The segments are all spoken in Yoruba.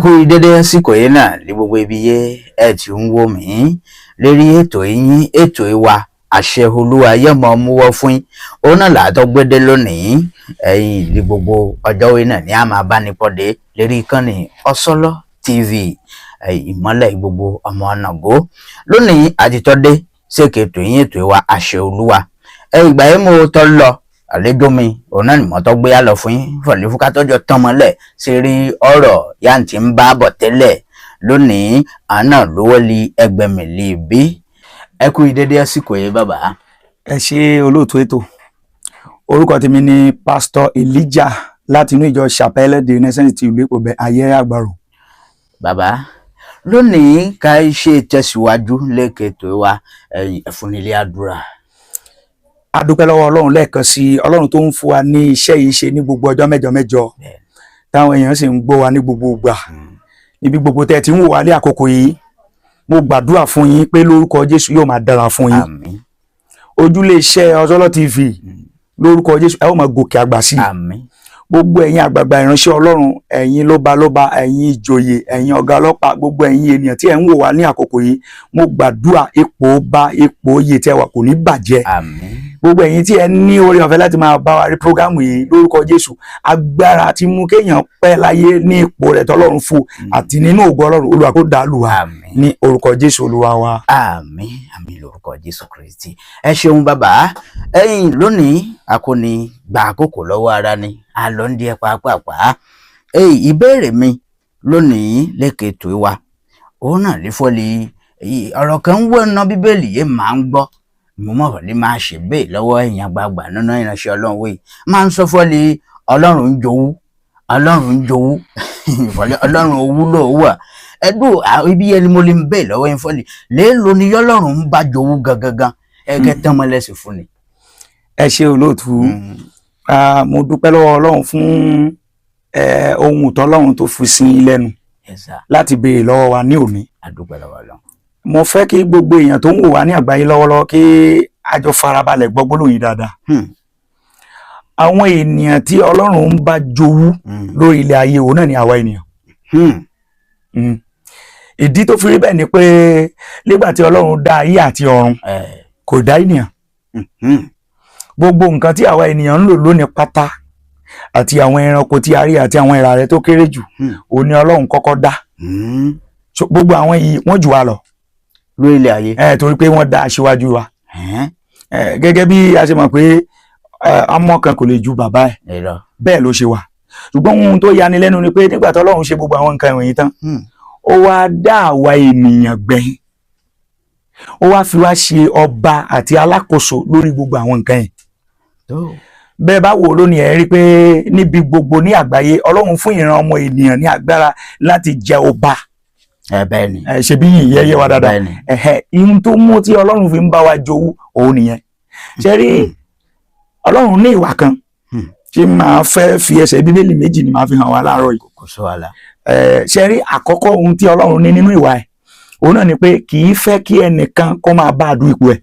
kú dédé àsìkò yìí náà ní gbogbo ibi yé ẹ ti ń wò mí lérí ètò yín ètò ìwà àṣẹ olúwa yẹmọ múwọ fún yín òun náà làátọ gbédé lónìí ẹ̀yin ní gbogbo ọjọ́ yìí náà ní a máa bá ní pọdé lérí ìkànnì Ọ̀sọ́lọ́ TV ìmọ́lẹ̀ gbogbo ọmọ ọ̀nàgó lónìí àtitọ́dé ṣèkè ètò yín ètò ìwà àṣẹ olúwa ìgbà yẹn mo tọ́ lọ àlejò mi òun náà ni mo tọ́ gbé yá lọ fún yín fọ̀lẹ́ fún kátọ́jọ́ tán mọ́lẹ̀ sí rí ọ̀rọ̀ yá ti ń bá bọ̀ tẹ́lẹ̀ lónìí àná lówó li ẹgbẹ̀mí lè bí ẹ kú ìdédé àsìkò yìí bàbá. Ẹ ṣe olóòtú ètò orúkọ tèmi ni Pastor Elijah láti inú ìjọ Chapelle de Renaissance ti ìlú Ìpòbẹ ayé àgbàrò. Bàbá lónìí ká ṣe tẹ̀síwájú lẹ́kẹ̀tọ̀ wa ẹ̀fúnilé àdúrà. A dúpẹ́ lọ́wọ́ Ọlọ́run lẹ́ẹ̀kan sí Ọlọ́run tó ń fún wa ní iṣẹ́ yìí ṣe ní gbogbo ọjọ́ mẹ́jọ mẹ́jọ táwọn èèyàn sì ń gbọ́ wa ní gbogbo ìgbà níbi gbogbo tẹ́ ti ń wò wá ní àkókò yìí mo gbàdúrà fún yín pé lórúkọ Jésù yóò máa dára fún yín. Àmín. Ojúlé iṣẹ́ Ọ̀sọ́lọ́ TV lórúkọ Jésù ẹ ó máa gòkè àgbà sí. Àmín. Gbogbo ẹ̀yin àgbààgbà ìránṣẹ́ Ọlọ́run ẹ̀yin lóba ẹ̀yin ìjòyè ẹ̀yin ọ̀gá ọlọ́pàá gbogbo ẹ̀yin ènìyàn tí ẹ ń wò wá ní àkókò yìí mo gbàdúrà ipò oyè tí ẹ wà kò ní bàjẹ́. Àmín. Gbogbo ẹ̀yin tí ẹ ní oore ọ̀fẹ́ láti máa bá wa rí prógámù yìí lórúkọ Jésù agbára tí mú kéèyàn pẹ́ láyé ní ipò rẹ̀ tọ́lọ́run fún àti nínú ògo Ọlọ́run Olúwa kó dàálù wa ní orúkọ Jésù Olúwa wa. Àmín. Àmín lórúkọ Jésù Kristi. Ẹ ṣeun bàbá ẹ̀yin lónìí akóni gba àkókò lọ́wọ́ ara ni a lọ ń díẹ̀ pàápàá ìbéèrè mi lónìí lẹ́kẹ̀tọ̀ wa òun náà lè fọ́lì ọ̀rọ̀ kan ń wọ̀nà bíbélì yìí máa ń gbọ́ mo mọ̀ fọ́lì máa ṣe bẹ́ẹ̀ lọ́wọ́ ẹ̀yin àgbààgbà nínú ìránṣẹ́ Ọlọ́run wẹ̀ máa ń sọ fọ́lì Ọlọ́run ń jowú fọ́lì Ọlọ́run owú ló wà ẹ̀dùn ibi yẹn ni mo lè ń bẹ́ẹ̀ lọ́wọ́ yín fọ́lì léèlò ni Ọlọ́run ń bá jowú gangan ẹ̀kẹ́ tán mọ́lẹ́sì fún ni. Ẹ ṣe olóòtú mo dúpẹ́ lọ́wọ́ Ọlọ́run fún ohun tọ́lọ́run tó fi sí lẹ́nu láti béèrè lọ́wọ́ wa ní òní. A dúpẹ́ lọ́wọ́ Ọlọ́run. Mo fẹ́ kí gbogbo èèyàn tó ń wò wá ní àgbáyé lọ́wọ́lọ́wọ́ kí a jọ farabalẹ̀ gbọ́ gbólóhùn yìí dáadáa. Àwọn ènìyàn tí Ọlọ́run ń bá jowú lórí ilẹ̀ ayé òun náà ni àwa ènìyàn. Ìdí tó fi rí bẹ́ẹ̀ ni pé nígbà tí Ọlọ́run dá ayé àti ọ̀run kò dá ènìyàn. Gbogbo nǹkan tí àwa ènìyàn ń lò lónìí pátá àti àwọn ẹranko tí a rí àti àwọn ìrà rẹ̀ tó kéré jù òun ni Ọlọ́run kọ́kọ́ dá. Gbogbo àwọn yìí wọ́n jù wá lọ lórí ilẹ̀ ayé. Torí pé wọ́n dá aṣíwájú wa. Gẹ́gẹ́ bí a ṣe mọ̀ pé ọmọ kan kò lè ju bàbá ẹ̀ bẹ́ẹ̀ ló ṣe wà. Ṣùgbọ́n ohun tó yani lẹ́nu ni pé nígbà tí Ọlọ́run ṣe gbogbo àwọn nǹkan ìwọ̀nyí tán ó wá dá àwa ènìyàn gbẹ̀yìn. Ó wá fi wá ṣe ọba àti alákòóso lórí gbogbo àwọn nǹkan yìí. Bẹ́ẹ̀ bá wò lónìí ẹ rí pé níbi gbogbo ní àgbáyé Ọlọ́run fún ìran ọmọ ènìyàn ní agbára láti jẹ ọba. Bẹ́ẹ̀ ni. Ṣe bí yìí yẹ wa dáadáa. Ihun tó mú tí Ọlọ́run fi ń bá wa jowú òun nìyẹn. Ṣé rí Ọlọ́run ní ìwà kan tí màá fẹ́ fi ẹsẹ̀ Bíbélì méjì ni màá fi hàn wá láàárọ̀ yìí. Kò sọ wàhálà. Ṣé rí àkọ́kọ́ ohun tí Ọlọ́run ní nínú ìwà ẹ̀ òun náà ni pé kì í fẹ́ kí ẹnìkan kó máa bá a du ipò ẹ̀.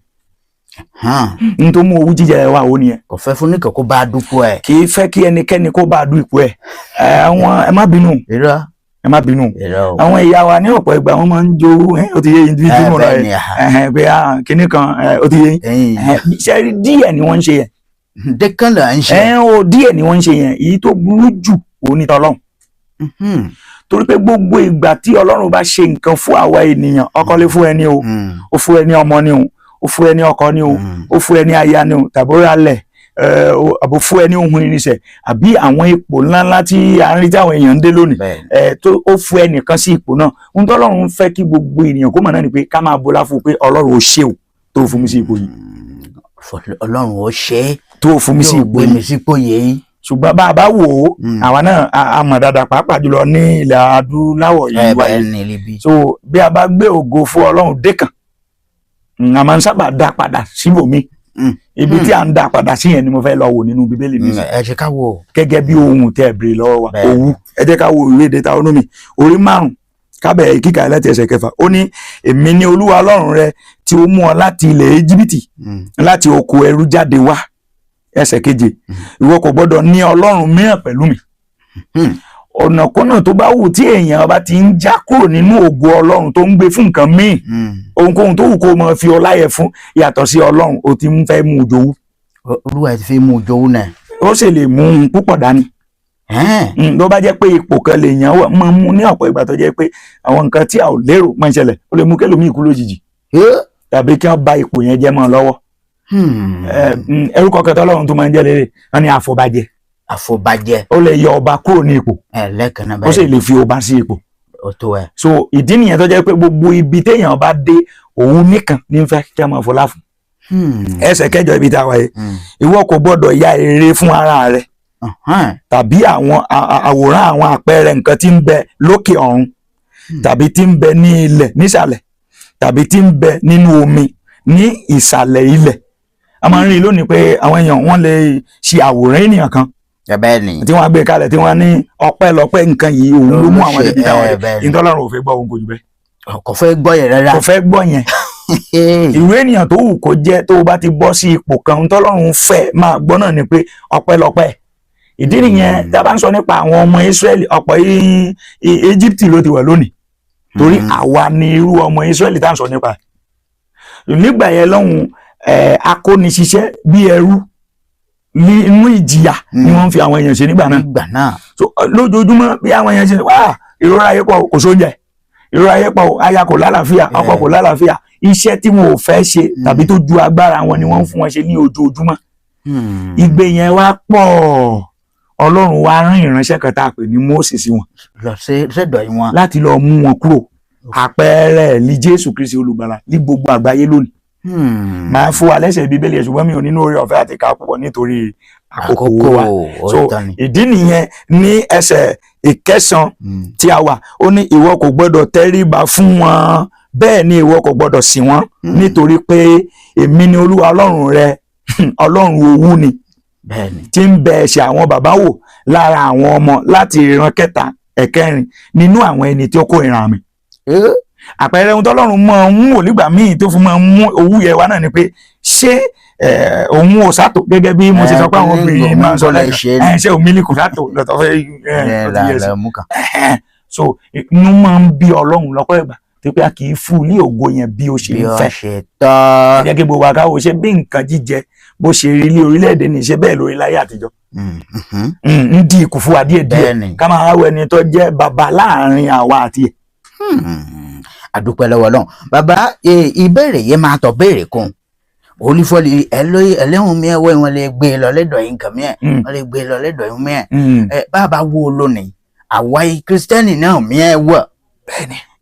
N tó mú owú jíjẹ wa òun nìyẹn. Kò fẹ́ fún nìkan kó bá a dúpọ̀ ẹ̀. Kì í fẹ́ kí ẹnikẹ́ni kó bá a du ipò ẹ̀. Ẹ má bínú. Ẹ má bínú. Àwọn ìyá wa ní ọ̀pọ̀ ìgbà wọ́n máa ń jowú ó ti yé yín bí túmọ̀ rẹ̀ pé kinní kan ó ti yé yín. Ṣé rí díẹ̀ ni wọ́n ń ṣe yẹn. Dẹ́kàn là ń ṣe. Díẹ̀ ni wọ́n ń ṣe yẹn èyí tó burú jù òun ni tọ́lọ́run. Torí pé gbogbo ìgbà tí Ọlọ́run bá ṣe nǹkan fún àwa ènìyàn ọkọ lè fún ẹni o ó fún ẹni ọmọ ni o ó fún ẹni ọkọ ni o ó fún ẹni aya ni o tàbí ó ralẹ̀ àbò fún ẹni ohun irinṣẹ́ àbí àwọn ipò ńláńlá tí a ń rí táwọn èèyàn ń dé lónìí tó ó fún ẹnìkan sí ipò náà ohun tó Ọlọ́run fẹ́ kí gbogbo ènìyàn kó mọ̀ náà ni pé ká máa bọlá fún pé Ọlọ́run ó ṣe o tó fún mi sí ipò yìí. Ọlọ́run ó ṣe tó fún mi sí ipò yìí. Ṣùgbọ́n bá a bá wò ó àwa náà a mọ̀ dáadáa pàápàá jùlọ ní ilẹ̀ adúláwọ̀ yìí wáyé. So bí a bá gbé ògo fún Ọlọ́run dé kan a máa ń sábà dá padà síbòmí. Ibi tí a ń dá padà sí yẹn ni mo fẹ́ lọ wò nínú Bíbélì mi. Ẹ jẹ́ ká wò. Gẹ́gẹ́ bí ohun tẹ́ ẹ béèrè lọ́wọ́ wa òwú ẹ jẹ́ ká wo ìwé Deuteronomy orí 5 kábẹ̀ kíkà láti ẹsẹ̀ 6 ó ní èmi ni Olúwa Ọlọ́run rẹ tí ó mú ọ láti ilẹ̀ Íjíbítì láti oko ẹrú jáde wá. Ẹsẹ̀ 7 ìwọ kò gbọ́dọ̀ ní ọlọ́run mìíràn pẹ̀lú mi. ọ̀nà kọ́nà tó bá wù tí èèyàn bá ti ń já kúrò nínú ògo Ọlọ́run tó ń gbé fún nǹkan míì ohunkóhun tó wù kó máa fi ọlá yẹn fún yàtọ̀ sí Ọlọ́run ó ti ń fẹ́ mú jowú. Olúwa ti fi mú jowú náà. ó sì lè mú un púpọ̀ dání. ló bá jẹ́ pé ipò kan lè yàn máa mú ní ọ̀pọ̀ ìgbà tó jẹ́ pé àwọn nǹkan tí a ò lérò máa ń ṣẹlẹ̀ ó lè mú kẹ́lòmíì kú lójijì tàbí kí wọ́n bà ipò yẹn jẹ́ mọ́ ọ lọ́wọ́. ẹrú kọ̀ọ̀kan tó Ọlọ́run tó máa ń jẹ́ lérè wọ́n ní àfọ̀bàjẹ́. Àfọ̀bàjẹ́. ó lè yọ ọba kúrò ní ipò. Lẹ́ẹ̀kan náà báyìí. ó sì lè fi ọba sí ipò. Ó tó ẹ. so ìdí nìyẹn tó jẹ́ pé gbogbo ibi téèyàn bá dé òun nìkan ní fẹ́ kí a máa fọlá fún. ẹsẹ̀ kẹjọ ibi tá a wáyé ìwọ kò gbọ́dọ̀ ya ère fún ara rẹ tàbí àwọn àwòrán àwọn àpẹẹrẹ nǹkan tí ń bẹ lókè ọ̀run tàbí tí ń bẹ ní ilẹ̀ nísàlẹ̀ tàbí tí ń bẹ nínú omi ní ìsàlẹ̀ ilẹ̀. a máa ń rí lónìí pé àwọn èèyàn wọ́n lè ṣe àwòrán ènìyàn kan tí wọ́n gbé kalẹ̀ tí wọ́n ní ọpẹ́lọpẹ́ nǹkan yìí òun ló mú àwọn ẹbí táwọn ìtọ́lọ́run ò fẹ́ gbọ́ òun kò jù bẹ́ẹ̀. kò fẹ́ gbọ́ yẹn rárá. kò fẹ́ gbọ́ yẹn. ìwé ènìyàn tó wù kó jẹ́ tó o bá ti bọ́ sí ipò kan tọ́lọ́run fẹ́ máa gbọ́ náà ni pé ọpẹ́lọpẹ́. ìdí nìyẹn tá a bá ń sọ nípa àwọn ọmọ Ísírẹ́lì ọ̀pọ̀ Egypt ló ti wà lónìí torí àwa ni irú ọmọ Ísírẹ́lì tá à ń sọ nípa. nígbà yẹn lọ́hùn akóniṣiṣẹ́ bí ẹrú inú ìjìyà ni wọ́n fi àwọn èèyàn ṣe nígbà náà. so lójoojúmọ́ bí àwọn èèyàn ṣe wá ìrora ayé pọ̀ kò sóúnjẹ ìrora ayé pọ̀ aya kò lálàáfíà ọkọ kò lálàáfíà iṣẹ́ tí wọn ò fẹ́ ṣe tàbí tó ju agbára wọn ni wọ́n ń fún wọn ṣe ní ojoojúmọ́. ìgbé yẹn wá pọ̀ Ọlọ́run wá rán ìránṣẹ́ kan tá a pè ní Mósè sí wọn. lọ sẹ́dọ̀ yìí wọn. láti lọ mú wọn kúrò àpẹẹrẹ ní Jésù Kristi olùgbàlà ní gbogbo àgbáyé lónìí. máa fún wa lẹ́sẹ̀ bíbélì ẹ̀ ṣùgbọ́n mi ò nínú oore ọ̀fẹ́ àti ká púpọ̀ nítorí àkókò wa. so ìdí nìyẹn ní ẹsẹ̀ ìkẹsàn tí a wà ó ní ìwọ kò gbọdọ̀ tẹríba fún wọn bẹ́ẹ̀ ni ìwọ kò gbọdọ̀ sìn wọ́n nítorí pé èmi ni Olúwa Ọlọ́run rẹ Ọlọ́run owú ni tí ń bẹ ẹ̀ṣẹ̀ àwọn bàbá wò lára àwọn ọmọ láti ìran kẹta ẹ̀kẹrin nínú àwọn ẹni tí ó kó ìran mi. àpẹẹrẹ ohun tọ́lọ́run máa ń wò nígbà míì tó fi máa ń mú owú yẹn wá náà ni pé ṣé òun ò sátò gẹ́gẹ́ bí mo ṣe sọ pé àwọn obìnrin máa ń sọ lẹ́yìn ṣé òmìnir kò sátò lọ́tọ̀ fẹ́ so inú máa ń bí Ọlọ́run lọ́pọ̀ ìgbà tó pé a kì í fún ní ògo yẹn bí ó ṣe ń fẹ́ gẹ́gẹ́ bí gbogbo àkáwò ṣe bí nǹkan jíjẹ bó ṣe rí ilé orílẹ̀-èdè ní ṣe bẹ́ẹ̀ lórí láyé àtijọ́ ń di ikú fún wa díẹ̀díẹ̀ ká máa wọ ẹni tó jẹ́ bàbá láàrin àwa àti ẹ̀. àdúpẹ́ lọ́wọ́ Ọlọ́run bàbá ìbéèrè yẹn máa tọ̀ béèrè kan olùfọ́lì ẹlẹ́hùn mi ẹ̀wọ́ wọn lè gbé lọ lẹ́dọ̀ yín kàn mí ẹ̀ wọ́n lè gbé lọ lẹ́dọ̀ yín mí ẹ̀ bàbá wo lónìí àwa Kristẹni náà mí ẹ̀ wọ̀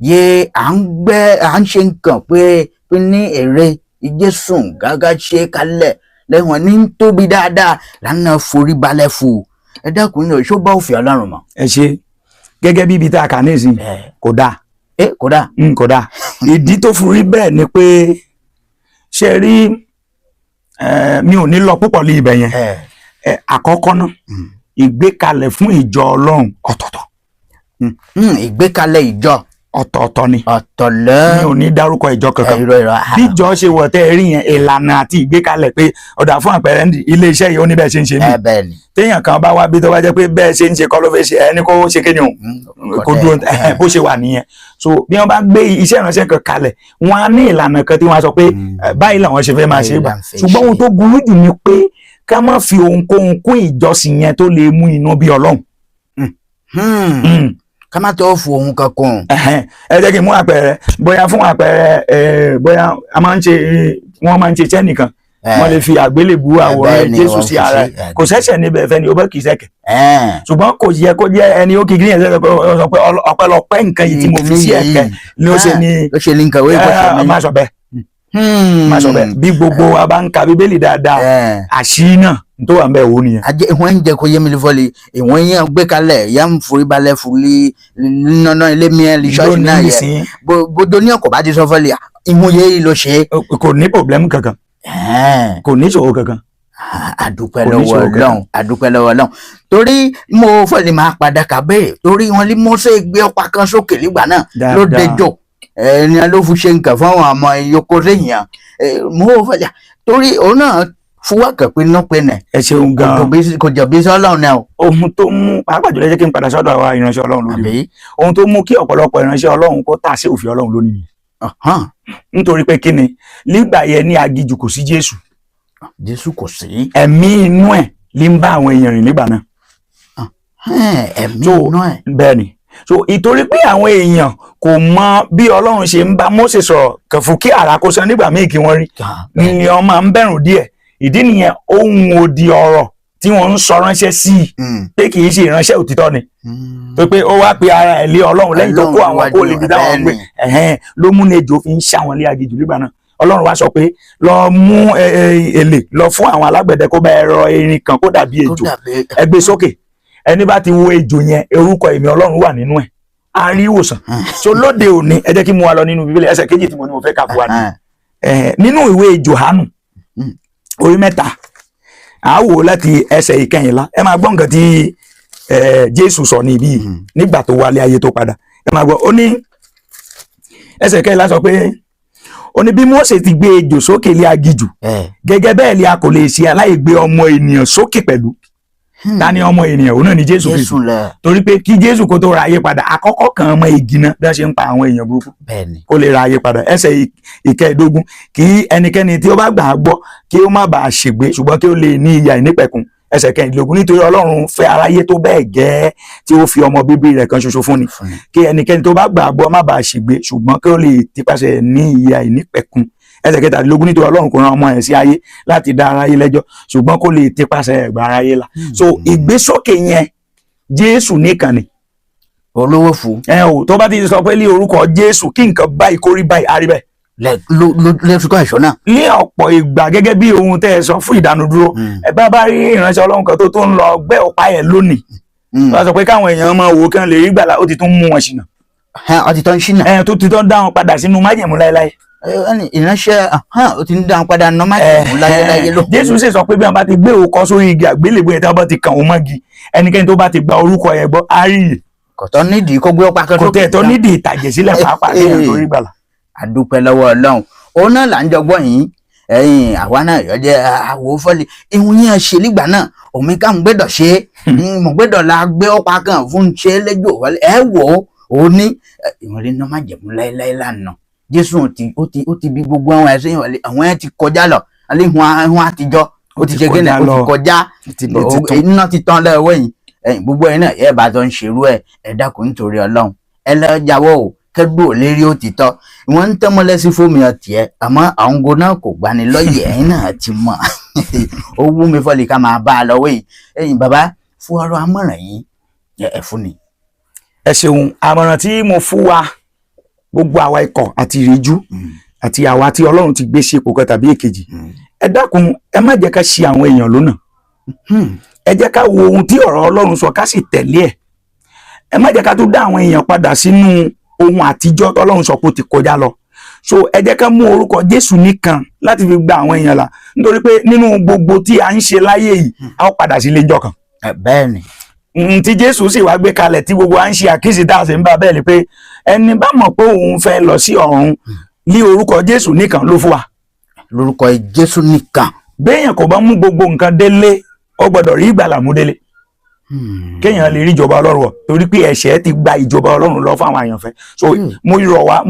yé à ń ṣe nǹkan pé ní èrè Jésù gágá ṣe kalẹ̀ lẹ́wọ̀n ní tóbi dáadáa lánàá forí balẹ̀ fún ẹ dákun ní oṣù bá òfin Ọlọ́run mọ́. ẹ ṣe gẹ́gẹ́ bí ibi tá a kà ní ìsìn kò dáa. kò dáa. kò dáa ìdí tó forí bẹ́ẹ̀ ni pé ṣe rí mi ò ní lọ púpọ̀ lé ibẹ̀ yẹn àkọ́kọ́ náà ìgbékalẹ̀ fún ìjọ Ọlọ́run ọ̀tọ̀ọ̀tọ̀. ìgbékalẹ̀ ìjọ ọ̀tọ̀ọ̀tọ̀ ni ọ̀tọ̀lẹ́ mi ò ní dárúkọ ìjọ kankan bí ìjọ ṣe wọ̀ tẹ́ ẹ rí yẹn ìlànà àti ìgbékalẹ̀ pé ọ̀dà fún àpẹẹrẹ ilé iṣẹ́ yìí ó ní bẹ́ẹ̀ ṣe ń ṣe ní téèyàn kan bá wá bí tó bá jẹ́ pé bẹ́ẹ̀ ṣe ń ṣe kọ́ ló fẹ́ ṣe ẹni kó ṣe kéde òun kó dúró bó ṣe wà nìyẹn so bí wọ́n bá gbé iṣẹ́ ìránṣẹ́ kan kalẹ̀ wọ́n á ní ìlànà kan tí wọ́n á sọ pé báyìí làwọn ṣe fẹ́ máa ṣe gbà ṣùgbọ́n ohun tó burú jù ni pé ká má fi ohunkóhun kún ìjọsìn yẹn tó lè mú inú bí Ọlọ́run. ká má tó fún ohun kankan. ẹ jẹ́ kí n mú àpẹẹrẹ bóyá fún àpẹẹrẹ bóyá wọ́n máa ń ṣe iṣẹ́ nìkan wọ́n lè fi àgbélébùú àwòrán Jésù sí ara ẹ̀ kò ṣẹ̀ṣẹ̀ níbẹ̀ fẹ́ ni ó bẹ́ kì í ṣẹ̀kẹ̀. ṣùgbọ́n kò yẹ kó jẹ́ ẹni ó kì í gbìyànjú ẹ̀ sọ pé ọpẹ́lọpẹ́ nǹkan yìí tí mo fi sí ẹ̀kẹ́ ni ó ṣe ní nǹkan wé ìkọ̀ṣẹ́ mi. má sọ bẹ́ẹ̀ má sọ bẹ́ẹ̀ bí gbogbo wa bá ń ka Bíbélì dáadáa àṣírí náà tó wà ń bẹ̀ wò nìyẹn. ajé ìwọ̀n ń jẹ́ kó yé mi lọ́fọ́lì ìwọ̀n yẹn gbé kalẹ̀ yà ń forí balẹ̀ fúli nínú ilé miẹ́ lè ṣọ́ọ̀ṣì náà yẹ gbogbo ní ọkọ̀ bá ti sọ fọ́lì ìwọ̀n yẹn ló ṣe. kò ní pọ̀blẹ́mù kankan kò ní ìṣòro kankan. àdúpẹ́ lọ́wọ́ Ọlọ́run torí mo fọ́lì máa padà kàbẹ́ẹ̀ torí wọn lé Mósè gbé ọ̀pá kan sókè nígbà náà ló dẹjọ́ ẹni ló fi ṣe nǹkan fún àwọn ọmọ ìyókò lẹ́yìn mo fọ́lì torí òun náà fúwọ́ kẹ̀pẹ́ náà pé nẹ̀. ẹ ṣeun gan. kò jọ bí sọ́lọ́run náà o. ohun tó mú pàápàá jùlọ jẹ́ kí n padà sọ́dọ̀ àwa ìránṣẹ́ Ọlọ́run lónìí. ohun tó mú kí ọ̀pọ̀lọpọ̀ ìránṣẹ́ Ọlọ́run kó tà sí òfin Ọlọ́run lónìí. nítorí pé kí ni nígbà yẹn ní aginjù kò sí Jésù. Jésù kò sí. ẹ̀mí inú ẹ̀ ló ń bá àwọn èèyàn rìn nígbà náà. ẹ̀mí inú ẹ̀. bẹ́ẹ̀ ni so ìtorí pé àwọn èèyàn kò mọ bí Ọlọ́run ṣe ń bá Mósè sọ̀rọ̀ kẹfù kí àrà kó san nígbà míì kí wọ́n rí ni wọ́n máa ń bẹ̀rù díẹ̀. ìdí nìyẹn ohun òdì ọ̀rọ̀ tí wọ́n ń sọ ránṣẹ́ sí i pé kì í ṣe ìránṣẹ́ òtítọ́ ni tó pé ó wá pe ara ẹ̀ lé Ọlọ́run lẹ́yìn tó kó àwọn kó lè fi dáwọn gbé ló mú ní ejò fi ń ṣá wọn lé aginjù nígbà náà. Ọlọ́run wá sọ pé lọ mú èlé lọ fún àwọn alágbẹ̀dẹ kó bá ẹ̀rọ erin kan kó dàbí ejò ẹ gbé sókè ẹni bá ti wo ejò yẹn orúkọ èmi Ọlọ́run wà nínú ẹ̀ á rí ìwòsàn. so lóde òní ẹ jẹ́ kí mú wa lọ nínú Bíbélì ẹsẹ̀ kejì tí mo ní mo fẹ́ kà fún wa nínú ìwé Jòhánù orí 3 a wò láti ẹsẹ̀ ìkẹyìnlá ẹ máa gbọ́ nǹkan tí Jésù sọ ní ibi yìí nígbà tó wálé ayé tó padà ẹ máa gbọ́ ó ní ẹsẹ̀ ìkẹyìnlá sọ pé ó ní bí Mósè ti gbé ejò sókè lé aginjù gẹ́gẹ́ bẹ́ẹ̀ ni a kò lè ṣe aláìgbé ọmọ ènìyàn sókè pẹ̀lú. Ta ni ọmọ ènìyàn òun náà ni Jésù Kristu torí pé kí Jésù kó tó ra ayé padà àkọ́kọ́ kan ọmọ igi náà bí wọ́n ṣe ń pa àwọn èèyàn burúkú kó lè ra ayé padà. ẹsẹ̀ ìkẹẹ̀dógún kí ẹnikẹ́ni tí ó bá gbà á gbọ́ kí ó má bàa ṣègbé ṣùgbọ́n kí ó lè ní ìyà ìnípẹ̀kun. ẹsẹ̀ kẹẹ̀dógún nítorí Ọlọ́run fẹ́ aráyé tó bẹ́ẹ̀ gẹ́ tí ó fi ọmọ bíbí rẹ̀ kan ṣoṣo fún ni kí ẹnikẹ́ni tó bá gbà á gbọ́ má bàa ṣègbé ṣùgbọ́n kí ó lè tipasẹ̀ ní ìyà ìnípẹ̀kun. ẹsẹ̀ kẹtàdínlógún nítorí Ọlọ́run kò rán ọmọ ẹ̀ sí ayé láti dá aráyé lẹ́jọ́ ṣùgbọ́n kó lè tipasẹ̀ ẹ̀gbà aráyé là. so ìgbésókè yẹn Jésù nìkan ni. olówó fún. tó bá ti sọ pé ní orúkọ Jésù kí nǹkan báyìí kó rí báyìí á rí bẹ́ẹ̀. lẹ́sùkọ́ ẹ̀ṣọ́ náà. ní ọ̀pọ̀ ìgbà gẹ́gẹ́ bí ohun tẹ́ ẹ sọ fún ìdánudúró ẹ bá rí ìránṣẹ́ Ọlọ́run kan tó ń lọ gbẹ́ ọ̀pá yẹn lónìí wọ́n sọ pé káwọn èèyàn máa wò kí wọ́n lè rí gbàlà ó ti tún mú wọn ṣìnà. ó ti tán ṣìnà. tó ti tán dá wọn padà sínú májẹ̀mú láéláé. ìránṣẹ́ ó ti ń dá wọn padà nọ́ májẹ̀mú láéláé ló. Jésù sì sọ pé bí wọn bá ti gbé òkọ sórí igi àgbélébùú yẹn tí wọn bá ti kàn wọn mọ́gi ẹnikẹ́ni tó bá ti gba orúkọ yẹn gbọ́ á rí i. kò tọ́ nídìí kó gbé ọ̀pá kan kò tẹ̀ tó nídìí ìtàjẹ̀ sílẹ̀ pàápàá kéèyàn tó rí gbàlà. A dúpẹ́ lọ́wọ́ Ọlọ́run òun náà là ń jọgbọ́n yìí àwa náà yọjẹ́ àwò fọ́lẹ̀ ìhun yẹn ṣe nígbà náà òun ká ń gbẹ́dọ̀ ṣe mo gbẹ́dọ̀ la gbé ọ̀pá kan fún ṣe lẹ́jọ́ wọlé ẹ wò ó ní ìwọlé náà má jẹ̀mú láéláé lánàá Jésù ó ti bí gbogbo àwọn ẹ̀sìn ìwọlé àwọn ẹ̀ ti kọjá lọ àléhùn àtijọ́ ó ti ṣe kéde ó ti kọjá iná ti tán lọ́wọ́ yìí gbogbo ẹ̀ náà ẹ̀ bá tó ń ṣerú ẹ̀ dákun nítorí Ọlọ́run ẹ lọ jáwọ́ o kẹgbó lérí òtítọ́ wọn ń tẹmọlẹsí fómi ọtí ẹ àmọ́ àwọn go náà kò gbani lọyẹ ẹ̀yin náà ti mọ̀ ó wú mi fọlì ká máa bá a lọ́wọ́ yìí ẹ̀yin bàbá fún ọ̀rọ̀ àmọ̀ràn yìí ẹ fún ni. ẹ ṣeun àmọ̀ràn tí mo fún wa gbogbo àwa ikọ̀ àti ìríjú àti àwa tí Ọlọ́run ti gbé ṣe ipò kan tàbí èkejì ẹ dákun ẹ má jẹ́ ká ṣì àwọn èèyàn lọ́nà ẹ jẹ́ ká wo ohun tí ọ̀rọ̀ Ọlọ́run sọ ká sì tẹ̀lé ẹ má jẹ́ ká tún dá àwọn èèyàn padà sínú ohun àtijọ́ tọ́lọ́run sọ pé ó ti kọjá lọ. so ẹ jẹ́ ká mú orúkọ Jésù nìkan láti fi gba àwọn èèyàn là nítorí pé nínú gbogbo tí a ń ṣe láyé yìí a ó padà sí ilé ìjọ kan. bẹ́ẹ̀ ni. tí Jésù sì wá gbé kalẹ̀ tí gbogbo à ń ṣe àkíyèsí tá a sì ń bá bẹ́ẹ̀ ni pé ẹni bá mọ̀ pé òun fẹ́ lọ sí ọ̀run ní orúkọ Jésù nìkan ló fún wa. lórúkọ Jésù nìkan. béèyàn kò bá mú gbogbo nǹkan délé ó gbọ́dọ̀ rí ìgbàlà mú délé. kéèyàn lè rí ìjọba Ọlọ́run wọ̀ torí pé ẹ̀ṣẹ̀ ti gba ìjọba Ọlọ́run lọ fún àwọn àyànfẹ́. so mo rọ̀ wá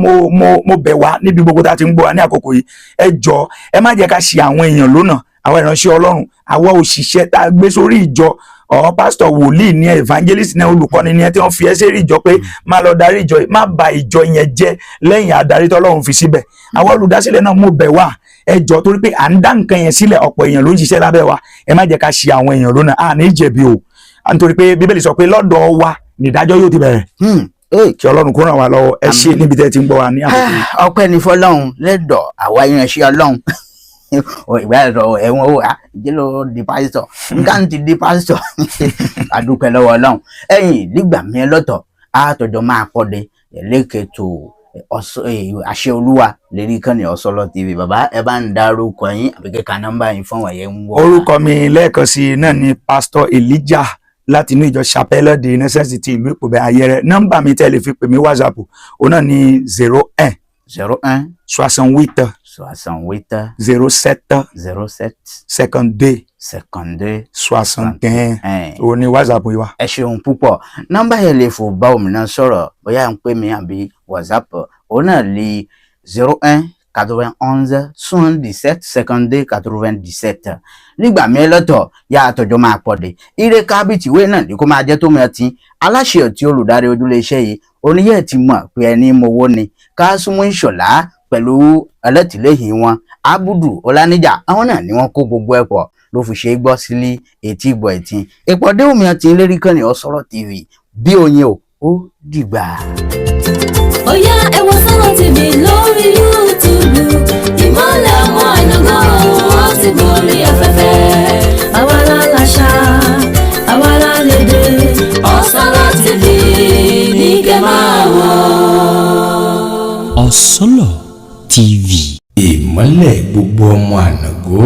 mo bẹ̀ wá níbi gbogbo tá a ti ń gbọ́ wa ní àkókò yìí ẹ jọ̀ọ́ ẹ má jẹ́ ká ṣì àwọn èèyàn lọ́nà àwọn ìránṣẹ́ Ọlọ́run àwa òṣìṣẹ́ tá a gbé sórí ìjọ pásítọ̀ wòlíì ní evangelist náà olùkọ́ni ní ẹ tí wọ́n fi ẹ́ sẹ́rí ìjọ pé má lọ darí ìjọ má bà ìjọ yẹn jẹ́ lẹ́yìn adarí tọ́lọ́run fi síbẹ̀ àwọn olùdásílẹ̀ náà mo bẹ̀ wá ẹ jọ̀ọ́ torí pé à ń dá nǹkan yẹn sílẹ̀ ọ̀pọ̀ èèyàn ló ń ṣiṣẹ́ lábẹ́ wa ẹ má jẹ́ ká ṣì àwọn èèyàn lọ́nà à ní jẹ̀bi o nítorí pé Bíbélì sọ pé lọ́dọ̀ wa nìdájọ́ yóò ti bẹ̀rẹ̀ kí Ọlọ́run kó ràn wá lọ́wọ́ ẹ ṣe níbi tẹ́ ti ń gbọ́ wa ní àkókò yìí. ọpẹ́ ní fọ́lọ́run lẹ́dọ̀ àwa ìránṣẹ́ Ọlọ́run ìgbà ẹ̀rọ ẹ̀wọ̀n ó jẹ́ ló di pásítọ̀ nǹkan ti di pásítọ̀ àdúpẹ́ lọ́wọ́ Ọlọ́run ẹ̀yìn nígbà mi lọ́tọ̀ àtọ̀jọ́ máa pọ́de ẹ̀lẹ́kẹ̀tò àṣẹ Olúwa lérí kan ní Ọ̀sọ́lọ́ TV bàbá ẹ bá ń dárúkọ yín àbíkẹ́ ka nọ́mbà yín fún wọ̀nyẹn ń wọ̀. orúkọ mi lẹ́ẹ̀kan sí náà ni pásítọ̀ Elijah láti inú ìjọ Chapelle de Necessity ìlú Ìpòbẹ́ Ayẹrẹ nọ́mbà mi tẹ́ lè fi pè mí WhatsApp òun náà ni 01 01 68 68 07 07 52 52 61 ó ní WhatsApp yìí wá. ẹ ṣeun púpọ̀ nọ́mbà yẹn lè fò bá òmìnira sọ̀rọ̀ bóyá ń pè mí àbí WhatsApp òun náà lè 01 91 77 52 97 nígbà mi lọ́tọ̀ yá àtọ̀jọ́ máa pọ̀dé ire kábíyèsí ìwé náà ní kó máa jẹ́ tó mọ̀ tí aláṣẹ ọ̀tí olùdarí ojúlé iṣẹ́ yìí oníyẹ̀ ti mọ̀ pé ẹni mowó ni Kásùmù Ìṣọ̀lá pẹ̀lú ẹlẹ́tìlẹ́yìn wọn Abudu Ọláníjà àwọn náà ni wọ́n kó gbogbo ẹ̀pọ̀ ló fi ṣe gbọ́ sílé etí ìgbọ̀ ẹ̀tìn ìpọ̀dé òmìnira ti ń lérí kan ní Ọ̀sọ̀rọ̀ TV bí oyin ó dìgbà. Ó yá ẹ wo Ọ̀sọ̀rọ̀ TV lórí YouTube ìmọ́lẹ̀ àwọn àyànmọ́ wọn ti gorí afẹ́fẹ́ àwa la láṣà àwa la lédè Ọ̀sọ̀rọ̀ TV ní kẹ́ máa wò. Ọ̀sọ̀rọ̀ TV. Ìmọ́lẹ̀ gbogbo ọmọ Ànàgó.